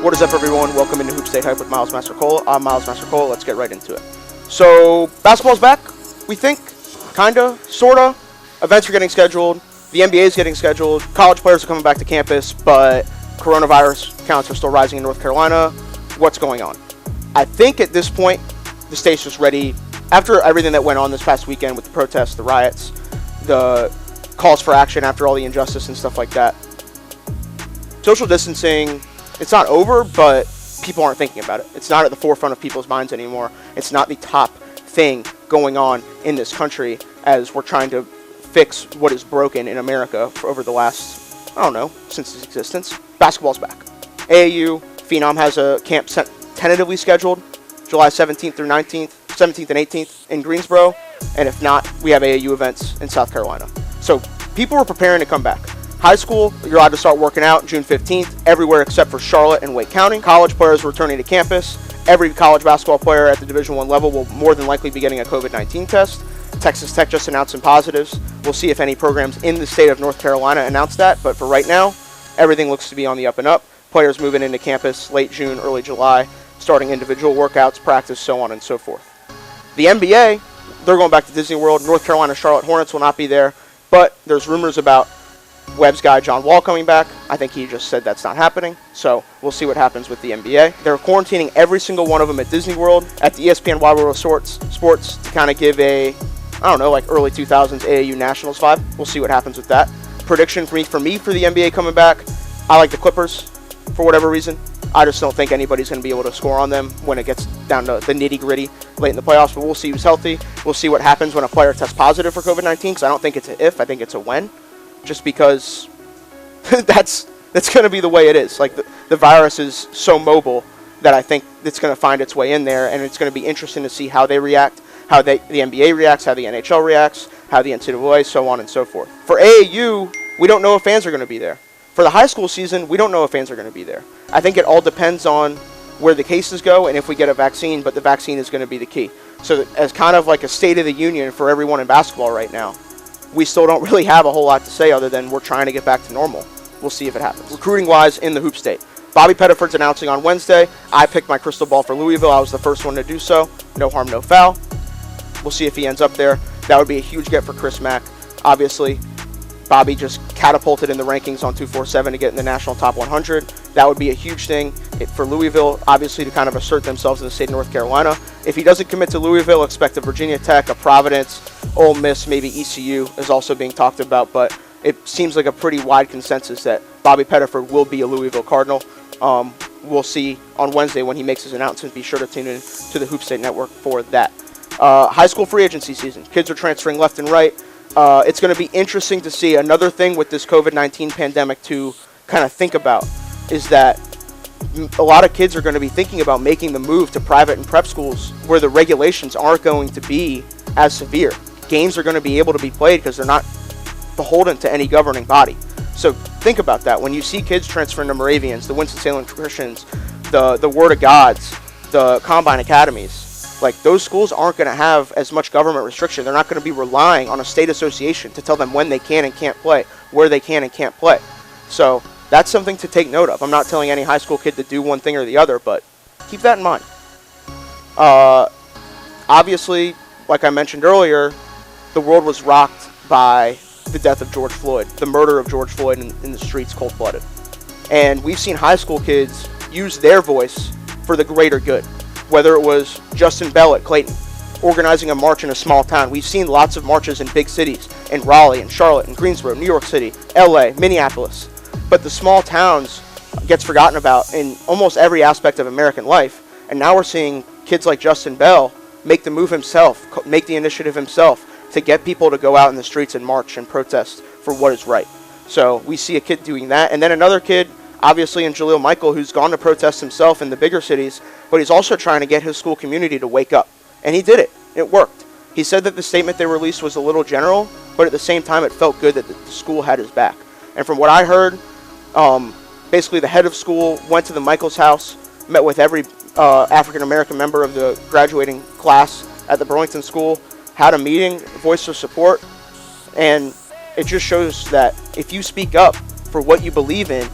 What is up, everyone? Welcome into Hoop State Hype with Miles Master Cole. I'm Miles Master Cole. Let's get right into it. So, basketball's back, we think. Kinda, sorta. Events are getting scheduled. The NBA is getting scheduled. College players are coming back to campus, but coronavirus counts are still rising in North Carolina. What's going on? I think at this point, the state's just ready. After everything that went on this past weekend with the protests, the riots, the calls for action after all the injustice and stuff like that, social distancing, it's not over, but people aren't thinking about it. It's not at the forefront of people's minds anymore. It's not the top thing going on in this country as we're trying to fix what is broken in America for over the last, since its existence. Basketball's back. AAU, Phenom has a camp tentatively scheduled July 17th through 17th and 18th in Greensboro. And if not, we have AAU events in South Carolina. So people are preparing to come back. High school, you're allowed to start working out June 15th, everywhere except for Charlotte and Wake County. College players returning to campus. Every college basketball player at the Division I level will more than likely be getting a COVID-19 test. Texas Tech just announced some positives. We'll see if any programs in the state of North Carolina announce that, but for right now, everything looks to be on the up and up. Players moving into campus late June, early July, starting individual workouts, practice, so on and so forth. The NBA, they're going back to Disney World. North Carolina Charlotte Hornets will not be there, but there's rumors about Webb's guy John Wall coming back. I think he just said that's not happening, so we'll see what happens with the NBA. They're quarantining every single one of them at Disney World, at the ESPN Wide World of Sports to kind of give a, early 2000s AAU Nationals vibe. We'll see what happens with that. Prediction for me for the NBA coming back, I like the Clippers for whatever reason. I just don't think anybody's going to be able to score on them when it gets down to the nitty-gritty late in the playoffs, but we'll see who's healthy. We'll see what happens when a player tests positive for COVID-19, because I don't think it's an if, I think it's a when. Just because that's going to be the way it is. Like, the virus is so mobile that I think it's going to find its way in there, and it's going to be interesting to see how they react, how the NBA reacts, how the NHL reacts, how the NCAA, so on and so forth. For AAU, we don't know if fans are going to be there. For the high school season, we don't know if fans are going to be there. I think it all depends on where the cases go and if we get a vaccine, but the vaccine is going to be the key. So as kind of like a state of the union for everyone in basketball right now, we still don't really have a whole lot to say other than we're trying to get back to normal. We'll see if it happens. Recruiting-wise in the Hoop State, Bobby Pettiford's announcing on Wednesday. I picked my crystal ball for Louisville. I was the first one to do so. No harm, no foul. We'll see if he ends up there. That would be a huge get for Chris Mack. Obviously, Bobby just catapulted in the rankings on 247 to get in the national top 100. That would be a huge thing for Louisville, obviously, to kind of assert themselves in the state of North Carolina. If he doesn't commit to Louisville, expect a Virginia Tech, a Providence, Ole Miss, maybe ECU is also being talked about, but it seems like a pretty wide consensus that Bobby Pettiford will be a Louisville Cardinal. We'll see on Wednesday when he makes his announcement. Be sure to tune in to the Hoop State Network for that. High school free agency season. Kids are transferring left and right. It's going to be interesting to see. Another thing with this COVID-19 pandemic to kind of think about is that a lot of kids are going to be thinking about making the move to private and prep schools where the regulations aren't going to be as severe. Games are going to be able to be played because they're not beholden to any governing body. So think about that. When you see kids transferring to Moravians, the Winston-Salem Christians, the Word of Gods, the Combine Academies, like those schools aren't going to have as much government restriction. They're not going to be relying on a state association to tell them when they can and can't play, where they can and can't play. So that's something to take note of. I'm not telling any high school kid to do one thing or the other, but keep that in mind. Obviously, like I mentioned earlier, the world was rocked by the death of George Floyd, the murder of George Floyd in the streets, cold-blooded. And we've seen high school kids use their voice for the greater good, whether it was Justin Bell at Clayton, organizing a march in a small town. We've seen lots of marches in big cities, in Raleigh, in Charlotte, in Greensboro, New York City, LA, Minneapolis. But the small towns gets forgotten about in almost every aspect of American life. And now we're seeing kids like Justin Bell make the move himself, make the initiative himself to get people to go out in the streets and march and protest for what is right. So we see a kid doing that. And then another kid, obviously, in Jaleel Michael, who's gone to protest himself in the bigger cities, but he's also trying to get his school community to wake up. And he did it. It worked. He said that the statement they released was a little general, but at the same time it felt good that the school had his back. And from what I heard, basically the head of school went to the Michaels house, met with every African-American member of the graduating class at the Burlington School, had a meeting, voice of support, and it just shows that if you speak up for what you believe in,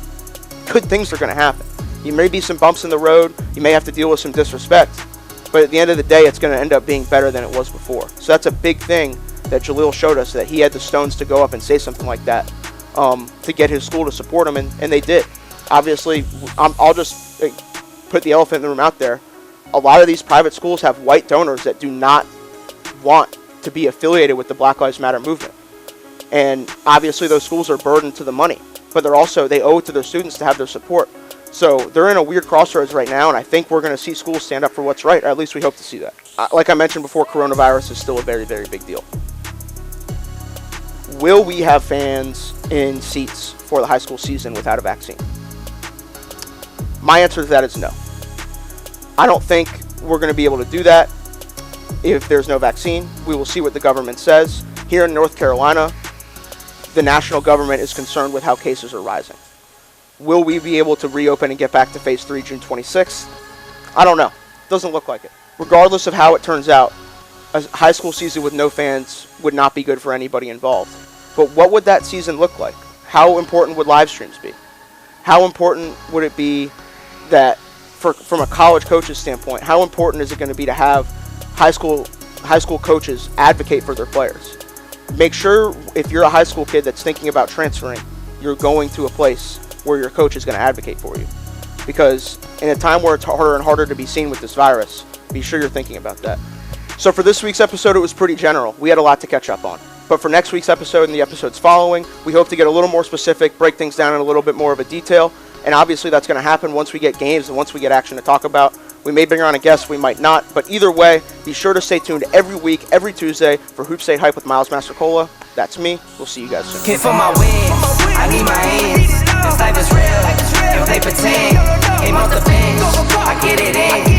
good things are going to happen. You may be some bumps in the road. You may have to deal with some disrespect. But at the end of the day, it's going to end up being better than it was before. So that's a big thing that Jaleel showed us, that he had the stones to go up and say something like that to get his school to support him, and they did. Obviously, I'll just put the elephant in the room out there. A lot of these private schools have white donors that do not want to be affiliated with the Black Lives Matter movement. And obviously those schools are burdened to the money, but they owe it to their students to have their support. So they're in a weird crossroads right now, and I think we're going to see schools stand up for what's right, or at least we hope to see that. Like I mentioned before, coronavirus is still a very, very big deal. Will we have fans in seats for the high school season without a vaccine? My answer to that is no. I don't think we're going to be able to do that if there's no vaccine. We will see what the government says. Here in North Carolina, the national government is concerned with how cases are rising. Will we be able to reopen and get back to phase 3 June 26th? I don't know. Doesn't look like it. Regardless of how it turns out, a high school season with no fans would not be good for anybody involved. But what would that season look like? How important would live streams be? How important would it be that, from a college coach's standpoint, how important is it going to be to have high school coaches advocate for their players? Make sure, if you're a high school kid that's thinking about transferring, you're going to a place where your coach is going to advocate for you. Because in a time where it's harder and harder to be seen with this virus, be sure you're thinking about that. So for this week's episode, it was pretty general. We had a lot to catch up on. But for next week's episode and the episodes following, we hope to get a little more specific, break things down in a little bit more of a detail. And obviously that's going to happen once we get games and once we get action to talk about. We may bring on a guest, we might not. But either way, be sure to stay tuned every week, every Tuesday for Hoop State Hype with Miles Mastrocola. That's me. We'll see you guys soon. Kid for my wins, I need my ends. This life is real, if they pretend. Came off the bench, I get it in.